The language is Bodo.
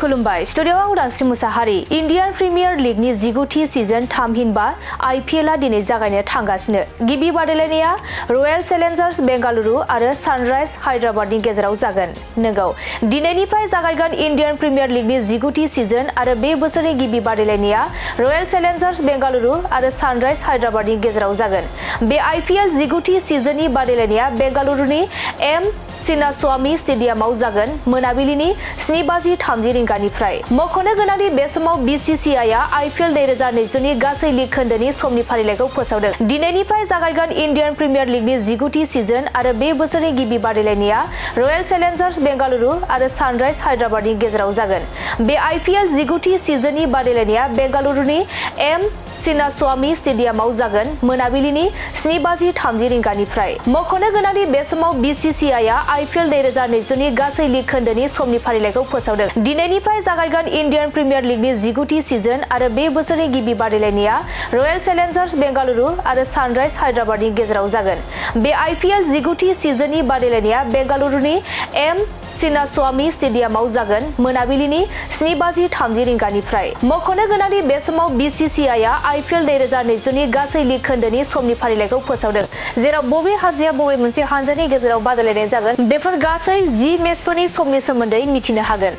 खुलुमबाय स्टुडियोआव उदांस्रि मुसाहारि इन्डियान प्रिमियार लीगनि 19थि सिजन थामहिनबा आइपिएलआ दिनै जागायनो थांगासिनो। गिबि बादायलायनाया रयेल चेलेन्जार्स बेंगालुरु आरो सानराइज हायद्राबादनि गेजेराव जागोन। नंगौ, दिनैनिफ्राय जागायगोन इन्डियान प्रिमियार लीगनि 19थि सिजन आरो बे बोसोरनि गिबि बादायलायनाया रयेल चेलेन्जार्स बेंगालुरु आरो सानराइज हायद्राबादनि गेजेराव जागोन। बे आइपिएल 19थि सिजननि बादायलायनाया बेंगालुरुनि एम सिन्नास्वामी स्टेडियामाव जागोन मोनाबिलिनि 7:30 रिंगानिफ्राय। मख'नो गोनांदि बे समाव बीसीसीआईआ आइपिएल 2020 नि गासै लीग खोन्दोनि समनि फारिलाइखौ फोसावदों। दिनैनिफ्राय जागायगोन इन्डियान प्रिमियार लीगनि 19थि सिजन आरो बे बोसोरनि गिबि बादायलायनाया रयेल चेलेन्जार्स बेंगालुरु आरो सानराइज हायद्राबादनि गेजेराव जागोन। बे आइपिएल 19थि सिजननि बादायलायनाया बेंगालुरुनि एम सिन्नास्वामी स्टेडियामाव जागोन मोनाबिलिनि 7:30 रिंगानिफ्राय। मख'नो गोनांदि बे समाव बीसीसीआईआ आइपिएल 2020 नि गासै लीग खोन्दोनि समनि फारिलाइखौ फोसावदों। दिनैनिफ्राय जागायगोन इन्डियान प्रिमियार लीगनि 19थि सिजन आरो बे बोसोरनि गिबि बादायलायनाया रयेल चेलेन्जार्स बेंगालुरु आरो सानराइज हायद्राबादनि गेजेराव जागोन। बे आइपिएल 19थि सिजननि बादायलायनाया बेंगालुरुनि एम सिन्नास्वामी स्टेडियामाव जागोन मोनाबिलिनि 7:30 रिंगानिफ्राय। मख'नो गोनांदि बे समाव बीसीसीआईआ आइपिएल 2020 नि गासै लीग खोन्दोनि समनि फारिलाइखौ फोसावदों, जेराव बबे हानजाया बबे मोनसे हानजानि गेजेराव बादायलायनाय जागोन बेफोर गासै 10 मेचफोरनि समनि सोमोन्दै मिथिनो हागोन।